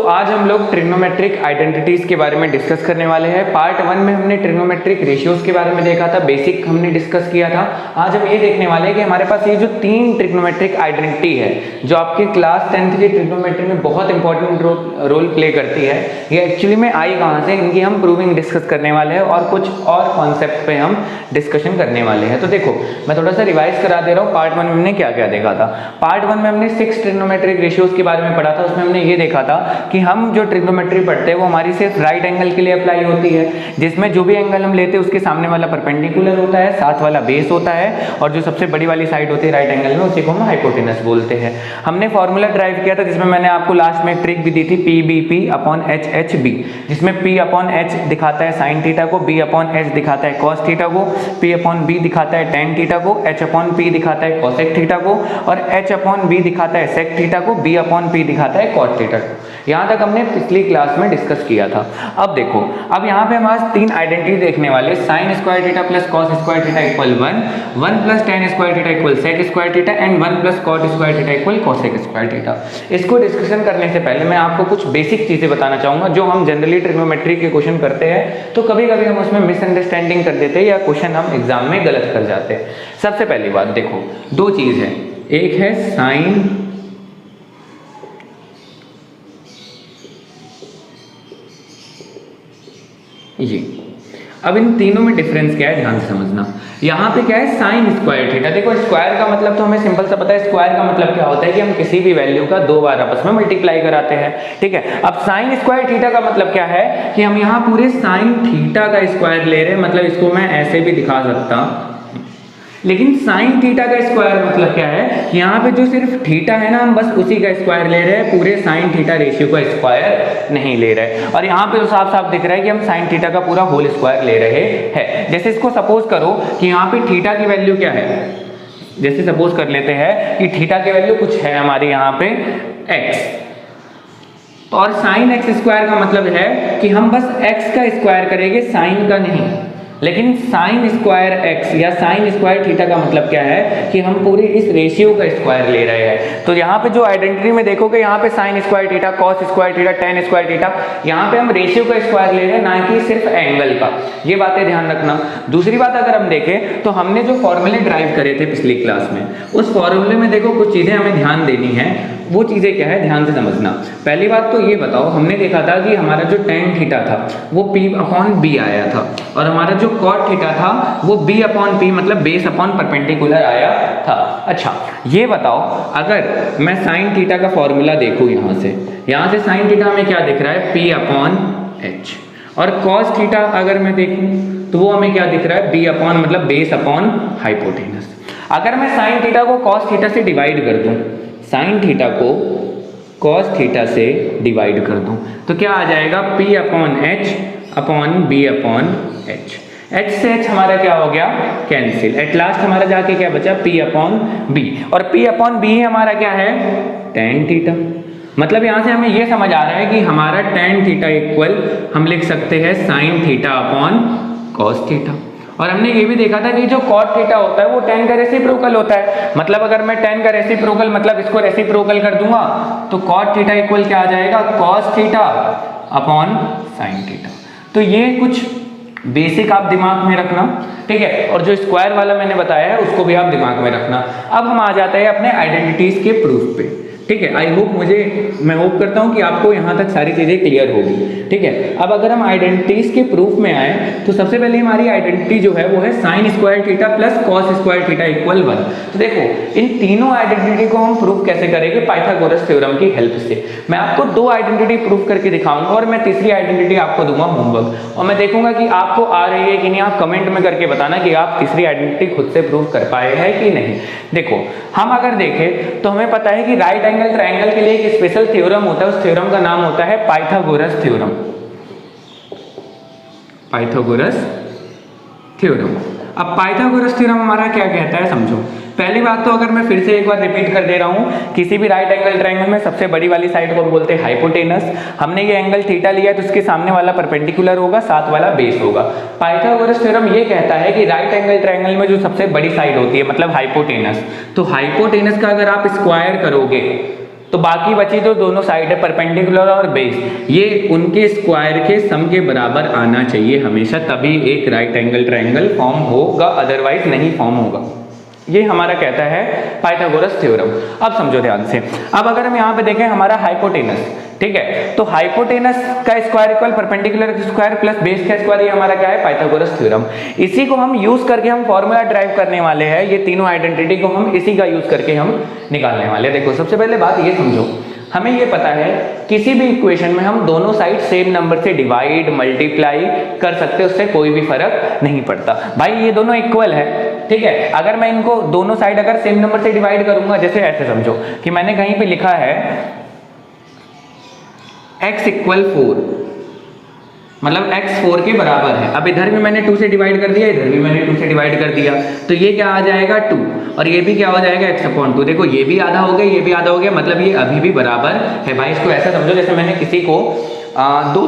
आज हम लोग ट्रिग्नोमेट्रिक आइडेंटिटीज के बारे में डिस्कस करने वाले हैं। पार्ट 1 में हमने ट्रिग्नोमेट्रिक रेशियोज के बारे में देखा था, बेसिक हमने डिस्कस किया था। आज हम ये देखने वाले हैं कि हमारे पास ये जो 3 ट्रिग्नोमेट्रिक आइडेंटिटी है जो आपके क्लास 10th की ट्रिग्नोमेट्री में बहुत इंपॉर्टेंट रोल प्ले करती है, ये एक्चुअली में आई कहाँ से, इनकी हम प्रूविंग डिस्कस करने वाले हैं और कुछ और कॉन्सेप्ट पे हम डिस्कशन करने वाले हैं। तो देखो मैं थोड़ा सा रिवाइज करा दे रहा हूँ। पार्ट 1 में हमने क्या क्या देखा था। पार्ट 1 में हमने 6 ट्रिग्नोमेट्रिक रेशियोज के बारे में पढ़ा था। उसमें हमने ये देखा था कि हम जो ट्रिग्नोमेट्री पढ़ते हैं वो हमारी सिर्फ राइट एंगल के लिए अप्लाई होती है, जिसमें जो भी एंगल हम लेते हैं उसके सामने वाला परपेंडिकुलर होता है, साथ वाला बेस होता है, और जो सबसे बड़ी वाली साइड होती है राइट एंगल में उसी को हम हाइपोटेनस बोलते हैं। हमने फॉर्मूला ड्राइव किया था जिसमें मैंने आपको लास्ट में एक ट्रिक भी दी थी, P/H/B, जिसमें P/H दिखाता है साइन थीटा को, B/H दिखाता है कॉस थीटा को, P/B दिखाता है टेन थीटा को, H/P दिखाता है कोसेक थीटा को, और H/B दिखाता है सेक थीटा को, B/P दिखाता है कॉट थीटा को। यहाँ तक हमने पिछली क्लास में डिस्कस किया था। अब देखो, अब यहाँ पे हम आज 3 आइडेंटिटी देखने वाले, sine square theta plus cos square theta equal 1 plus tan square theta equal sec square theta and 1 plus cot square theta equal cosec square theta. इसको डिस्कशन करने से पहले मैं आपको कुछ बेसिक चीजें बताना चाहूंगा जो हम जनरली ट्रिग्नोमेट्री के क्वेश्चन करते हैं तो कभी कभी हम उसमें मिसअंडरस्टैंडिंग कर देते हैं या क्वेश्चन हम एग्जाम में गलत कर जाते हैं। सबसे पहली बात देखो, 2 चीज है, एक है साइन ये। अब इन तीनों में डिफरेंस क्या है ध्यान से समझना। यहाँ पे क्या है, साइन स्क्वायर थीटा। देखो स्क्वायर का मतलब तो हमें सिंपल सा पता है, स्क्वायर का मतलब क्या होता है कि हम किसी भी वैल्यू का 2 बार आपस में मल्टीप्लाई कराते हैं, ठीक है। अब साइन स्क्वायर थीटा का मतलब क्या है कि हम यहाँ पूरे साइन थीटा का स्क्वायर ले रहे हैं, मतलब इसको मैं ऐसे भी दिखा सकता हूँ। लेकिन साइन थीटा का स्क्वायर मतलब क्या है कि यहाँ पे जो सिर्फ थीटा है ना, हम बस उसी का स्क्वायर ले रहे हैं, पूरे साइन थीटा रेशियो का स्क्वायर नहीं ले रहे। और यहाँ पे तो साफ साफ दिख रहा है कि हम साइन थीटा का पूरा होल स्क्वायर ले रहे हैं। जैसे इसको सपोज करो कि यहाँ पे थीटा की वैल्यू क्या है, जैसे सपोज कर लेते हैं कि थीटा की वैल्यू कुछ है हमारे यहाँ पे x, तो और साइन x स्क्वायर का मतलब है कि हम बस x का स्क्वायर करेंगे, साइन का नहीं। लेकिन साइन स्क्वायर x या साइन स्क्वायर थीटा का मतलब क्या है कि हम पूरे इस रेशियो का स्क्वायर ले रहे हैं। तो यहाँ पे जो आइडेंटिटी में देखोगे, यहाँ पे sign square theta, cos square theta, ten square theta, यहाँ पे हम रेशियो का स्क्वायर ले रहे हैं, ना कि सिर्फ एंगल का। ये बातें ध्यान रखना। दूसरी बात अगर हम देखें तो हमने जो फॉर्मूले ड्राइव करे थे पिछली क्लास में, उस फॉर्मूले में देखो कुछ चीजें हमें ध्यान देनी है। वो चीजें क्या है ध्यान से समझना। पहली बात तो ये बताओ, हमने देखा था कि हमारा जो टेन थीटा था वो P/B आया था, और हमारा जो कॉट थीटा था वो B/P मतलब बेस अपॉन परपेंडिकुलर आया था। अच्छा ये बताओ, अगर मैं साइन थीटा का फॉर्मूला देखूं, यहाँ से साइन थीटा में क्या दिख रहा है, P/H, और कॉस थीटा अगर मैं देखूं तो वो हमें क्या दिख रहा है, B/ मतलब बेस अपॉन हाइपोटेनस। अगर मैं साइन थीटा को कॉस थीटा से डिवाइड कर दूं, साइन थीटा को कॉस थीटा से डिवाइड कर दूं तो क्या आ जाएगा, P/H अपॉन B/H। H से H हमारा क्या हो गया, कैंसिल। एट लास्ट हमारा जाके क्या बचा, P/B, और P/B हमारा क्या है, टेन थीटा। मतलब यहाँ से हमें ये समझ आ रहा है कि हमारा टेन थीटा इक्वल हम लिख सकते हैं sine theta upon cos theta. और हमने ये भी देखा था कि जो कॉट थीटा होता है वो टेन का रेसिप्रोकल होता है। मतलब अगर मैं टेन का रेसिप्रोकल मतलब इसको रेसिप्रोकल कर दूंगा तो कॉट थीटा इक्वल क्या आ जाएगा, cos theta upon sine theta. तो ये कुछ बेसिक आप दिमाग में रखना, ठीक है। और जो स्क्वायर वाला मैंने बताया है उसको भी आप दिमाग में रखना। अब हम आ जाते हैं अपने आइडेंटिटीज के प्रूफ पे, ठीक है। मैं होप करता हूं कि आपको यहां तक सारी चीजें क्लियर होगी, ठीक है। अब अगर हम आइडेंटिटीज के प्रूफ में आए तो सबसे पहले हमारी आइडेंटिटी जो है वो है sign square theta plus cos square theta equal 1। तो देखो इन तीनों आइडेंटिटी को हम प्रूफ कैसे करेंगे, पाइथागोरस थ्योरम की हेल्प से। मैं आपको 2 आइडेंटिटी प्रूफ करके दिखाऊंगा और मैं तीसरी आइडेंटिटी आपको दूंगा होमवर्क, और मैं देखूंगा कि आपको आ रही है कि नहीं। आप कमेंट में करके बताना कि आप तीसरी आइडेंटिटी खुद से प्रूफ कर पाए हैं कि नहीं। देखो हम अगर देखें तो हमें पता है कि राइट एंगल ट्रायंगल के लिए एक स्पेशल थ्योरम होता है, उस थ्योरम का नाम होता है पाइथागोरस थ्योरम। Pythagoras theorem. अब पाइथागोरस थ्योरम हमारा क्या कहता है समझो। पहली बात तो अगर मैं फिर से एक बार रिपीट कर दे रहा हूं, किसी भी राइट एंगल ट्रायंगल में सबसे बड़ी वाली साइड को बोलते हैं हाइपोटेनस। हमने ये एंगल थीटा लिया तो उसके सामने वाला परपेंडिकुलर होगा, साथ वाला बेस होगा। पाइथागोरस थ्योरम ये कहता है कि राइट एंगल ट्रायंगल में जो सबसे बड़ी साइड होती है मतलब हाइपोटेनस, तो हाइपोटेनस का अगर आप स्क्वायर करोगे तो बाकी बची तो दोनों साइड है परपेंडिकुलर और बेस, ये उनके स्क्वायर के सम के बराबर आना चाहिए हमेशा, तभी एक राइट एंगल ट्रायंगल फॉर्म होगा, अदरवाइज नहीं फॉर्म होगा। ये हमारा कहता है पाइथागोरस थ्योरम। अब समझो ध्यान से, अब अगर हम यहाँ पे देखें हमारा हाइपोटेनस, ठीक है, तो हाइपोटेनस का square equal perpendicular square plus base का स्क्वायर, ये हमारा क्या है पाइथागोरस थ्योरम। इसी को हम यूज करके हम फॉर्मूला ड्राइव करने वाले हैं, ये तीनों आइडेंटिटी को हम इसी का यूज करके हम निकालने वाले हैं। देखो सबसे पहले बात ये समझो, हमें ये पता है किसी भी इक्वेशन में हम दोनों साइड सेम नंबर से डिवाइड मल्टीप्लाई कर सकते हैं, उससे कोई भी फर्क नहीं पड़ता। भाई ये दोनों इक्वल है, ठीक है, अगर मैं इनको दोनों साइड अगर सेम नंबर से डिवाइड करूंगा, जैसे ऐसे समझो कि मैंने कहीं पे लिखा है x इक्वल 4, मतलब x 4 के बराबर है। अब इधर भी मैंने 2 से डिवाइड कर दिया, इधर भी मैंने 2 से डिवाइड कर दिया, तो ये क्या आ जाएगा 2, और ये भी क्या हो जाएगा x/2। देखो ये भी आधा हो गया, ये भी आधा हो गया, मतलब ये अभी भी बराबर है। भाई इसको ऐसा समझो जैसे मैंने किसी को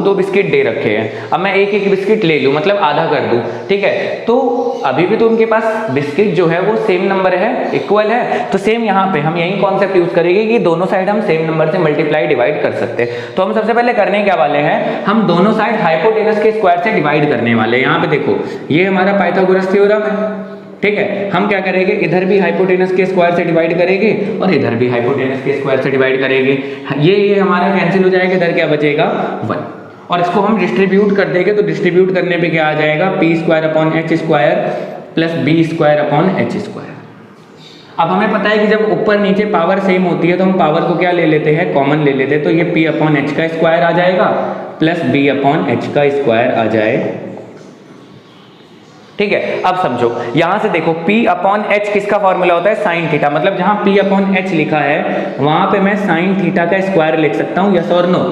दो बिस्किट दे रखे हैं, अब मैं एक बिस्किट ले लूँ, मतलब आधा कर दूँ, ठीक है, तो अभी भी तो उनके पास बिस्किट जो है वो सेम नंबर है, इक्वल है। तो सेम यहाँ पे हम यही कॉन्सेप्ट यूज करेंगे कि दोनों साइड हम सेम नंबर से मल्टीप्लाई डिवाइड कर सकते हैं। तो हम सबसे पहले करने क्या वाले हैं, हम दोनों साइड हाइपोटेनस के स्क्वायर से डिवाइड करने वाले हैं। यहाँ पे देखो ये हमारा पाइथागोरस थ्योरम है, ठीक है, हम क्या करेंगे, इधर भी हाइपोटेनस के स्क्वायर से डिवाइड करेंगे और इधर भी हाइपोटेनस के स्क्वायर से डिवाइड करेंगे। ये हमारा कैंसिल हो जाएगा, इधर क्या बचेगा 1, और इसको हम डिस्ट्रीब्यूट कर देंगे, तो डिस्ट्रीब्यूट करने पे क्या आ जाएगा p² प्लस b²/h²। अब हमें पता है कि जब ऊपर नीचे पावर सेम होती है तो हम पावर को क्या ले लेते हैं, कॉमन ले लेते हैं, तो ये p/h का स्क्वायर आ जाएगा प्लस b/h का स्क्वायर आ जाए, ठीक है। अब समझो यहां से देखो p/h किसका फॉर्मूला होता है, साइन थीटा, मतलब जहां p/h लिखा है वहां पे मैं साइन थीटा का स्क्वायर लिख सकता हूं, यस और नो।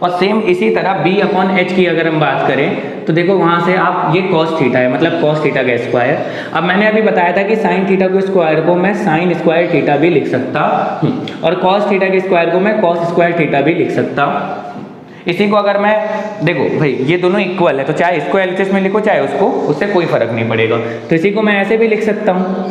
और सेम इसी तरह b/h की अगर हम बात करें तो देखो वहां से आप, ये cos थीटा है, मतलब cos थीटा का स्क्वायर। अब मैंने अभी बताया था कि साइन थीटा के स्क्वायर को मैं साइन स्क्वायर थीटा भी लिख सकता हूं, और cos थीटा के स्क्वायर को मैं cos स्क्वायर थीटा भी लिख सकता हूं। इसी को अगर मैं देखो भाई ये दोनों इक्वल है, तो चाहे इसको एलएचएस में लिखो चाहे उसको, उससे कोई फर्क नहीं पड़ेगा। तो इसी को मैं ऐसे भी लिख सकता हूं।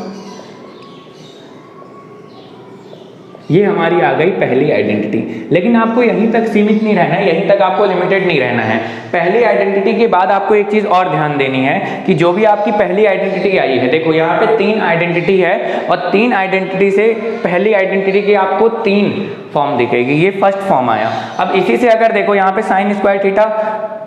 ये हमारी आ गई पहली आइडेंटिटी, लेकिन आपको यहीं तक सीमित नहीं रहना है, यहीं तक आपको लिमिटेड नहीं रहना है। पहली आइडेंटिटी के बाद आपको एक चीज और ध्यान देनी है कि जो भी आपकी पहली आइडेंटिटी आई है, देखो यहाँ पे 3 आइडेंटिटी है, और 3 आइडेंटिटी से पहली आइडेंटिटी की आपको 3 फॉर्म दिखेगी, ये फर्स्ट फॉर्म आया। अब इसी से अगर देखो यहाँ पे साइन स्क्वायर थीटा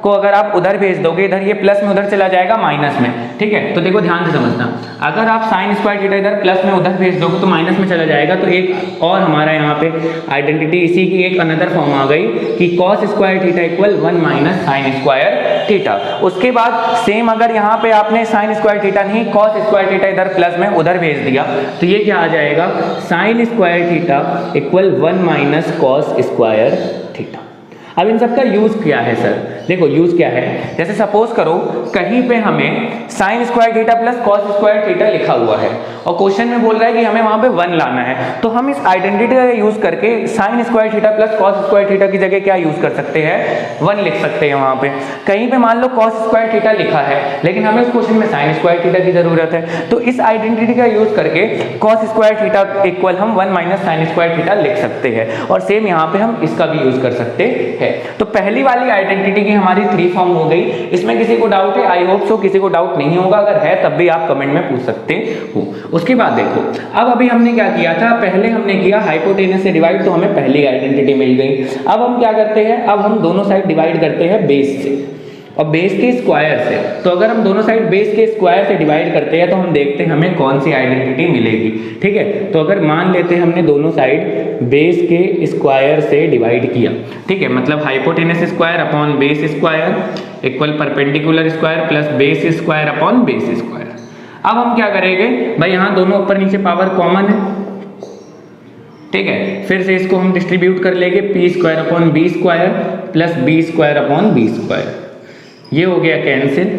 को अगर आप उधर भेज दोगे, इधर ये प्लस में उधर चला जाएगा माइनस में, ठीक है। तो देखो ध्यान से समझना, अगर आप साइन स्क्वायर थीटा इधर प्लस में उधर भेज दोगे तो माइनस में चला जाएगा। तो एक और हमारा यहाँ पे आइडेंटिटी, इसी की एक अनदर फॉर्म आ गई कि cos square theta equal 1 minus sign square theta. उसके बाद सेम अगर यहाँ पे आपने साइन स्क्वायर थीटा नहीं cos स्क्वायर थीटा इधर प्लस में उधर भेज दिया, तो ये क्या आ जाएगा, sign square theta equal 1 minus cos square theta. अब इन सब का यूज क्या है सर, देखो यूज क्या है, जैसे सपोज करो कहीं पे हमें sign square theta plus cos square theta लिखा हुआ है और क्वेश्चन में बोल रहा है कि हमें वहां पे 1 लाना है, तो हम इस आइडेंटिटी का यूज करके sign square theta plus cos square theta की जगह क्या यूज कर सकते हैं, 1 लिख सकते हैं। वहां पे कहीं पे मान लो cos स्क्वायर थीटा लिखा है, लेकिन हमें उस क्वेश्चन में साइन स्क्वायर थीटा की जरूरत है, तो इस आइडेंटिटी का यूज करके cos स्क्वायर थीटा इक्वल हम 1 माइनस साइन स्क्वायर थीटा लिख सकते हैं। और सेम यहाँ पे हम इसका भी यूज कर सकते हैं। तो पहली वाली आइडेंटिटी की हमारी 3 फॉर्म हो गई। इसमें किसी को डाउट है, आई होप सो किसी को डाउट नहीं होगा, अगर है तब भी आप कमेंट में पूछ सकते हो। उसके बाद देखो अब अभी हमने क्या किया था, पहले हमने किया हाइपोटेनस से डिवाइड, तो हमें पहली आइडेंटिटी मिल गई। अब हम क्या करते हैं, अब हम दोनों साइड डिवाइड करते हैं बेस से और बेस के स्क्वायर से। तो अगर हम दोनों साइड बेस के स्क्वायर से डिवाइड करते हैं तो हम देखते हैं हमें कौन सी आइडेंटिटी मिलेगी, ठीक है। तो अगर मान लेते हैं हमने दोनों साइड बेस के स्क्वायर से डिवाइड किया, ठीक है, मतलब hypotenuse square upon base square equal perpendicular square plus base square upon base square. अब हम क्या करेंगे भाई, यहाँ दोनों ऊपर नीचे पावर कॉमन है, ठीक है, फिर से इसको हम डिस्ट्रीब्यूट कर लेंगे p² upon b square plus b² upon b square, ये हो गया कैंसिल।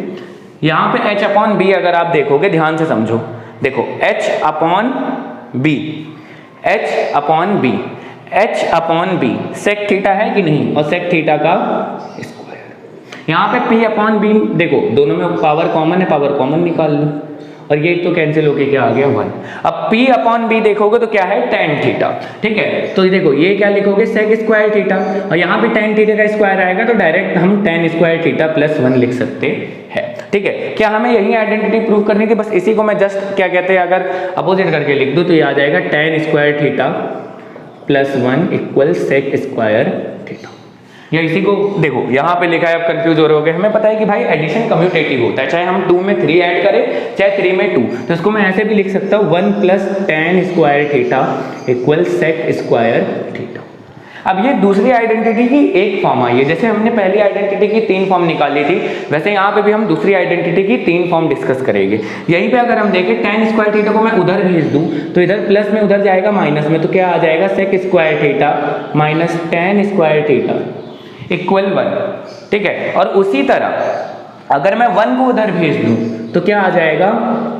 यहाँ पे h अपॉन b अगर आप देखोगे, ध्यान से समझो, देखो h upon b, h upon b, h upon b sec theta है कि नहीं, और सेक थीटा का स्क्वायर। यहाँ पे p अपॉन b देखो दोनों में पावर कॉमन है, पावर कॉमन निकाल लो, और ये तो कैंसिल होके क्या आ गया 1। अब P अपॉन B देखोगे तो क्या है tan थीटा, ठीक है। तो देखो ये क्या लिखोगे sec स्क्वायर थीटा, और यहाँ पे tan थीटा का स्क्वायर आएगा तो डायरेक्ट हम tan स्क्वायर थीटा प्लस 1 लिख सकते हैं, ठीक है। क्या हमें यही आइडेंटिटी प्रूव करनी थी, बस इसी को मैं जस्ट क्या कहते हैं अगर अपोजिट करके लिख दूं तो ये आ जाएगा tan square theta plus 1 equal sec square theta. या इसी को देखो यहाँ पे लिखा है, आप कंफ्यूज हो रहे होगे, हमें पता है कि भाई एडिशन कम्यूटेटिव होता है, चाहे हम 2 में 3 ऐड करें चाहे 3 में 2, तो इसको मैं ऐसे भी लिख सकता हूँ 1 plus tan square theta equal sec square theta. अब ये दूसरी आइडेंटिटी की एक फॉर्म आई है, जैसे हमने पहली आइडेंटिटी की 3 फॉर्म निकाली थी, वैसे यहाँ पे भी हम दूसरी आइडेंटिटी की 3 फॉर्म डिस्कस करेंगे। यहीं पे अगर हम देखें tan स्क्वायर थीटा को मैं उधर भेज दूं तो इधर प्लस में उधर जाएगा माइनस में, तो क्या आ जाएगा sec square theta minus tan square theta equal 1, ठीक है। और उसी तरह अगर मैं 1 को उधर भेज दूं तो क्या आ जाएगा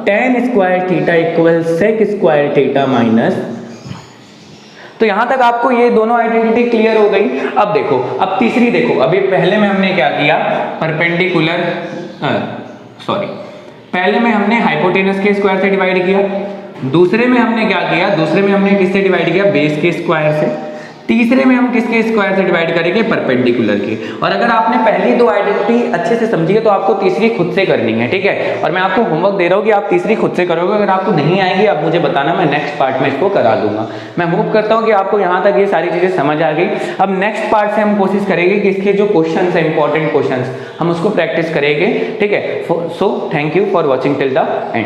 tan square theta equal sec square theta minus. तो यहां तक आपको ये दोनों आइडेंटिटी क्लियर हो गई। अब देखो, अब तीसरी देखो, अभी पहले में हमने क्या किया, परपेंडिकुलर पहले में हमने हाइपोटेनस के स्क्वायर से डिवाइड किया, दूसरे में हमने क्या किया, दूसरे में हमने किससे डिवाइड किया, बेस के स्क्वायर से, तीसरे में हम किसके स्क्वायर से डिवाइड करेंगे, परपेंडिकुलर के। और अगर आपने पहली 2 आइडेंटिटी अच्छे से समझी है तो आपको तीसरी खुद से करनी है, ठीक है। और मैं आपको होमवर्क दे रहा हूँ कि आप तीसरी खुद से करोगे, अगर आपको नहीं आएगी आप मुझे बताना, मैं नेक्स्ट पार्ट में इसको करा दूंगा। मैं होप करता हूँ कि आपको यहाँ तक ये सारी चीजें समझ आ गई। अब नेक्स्ट पार्ट से हम कोशिश करेंगे कि इसके जो क्वेश्चन है, इंपॉर्टेंट क्वेश्चन, हम उसको प्रैक्टिस करेंगे, ठीक है। So thank you for watching till the end.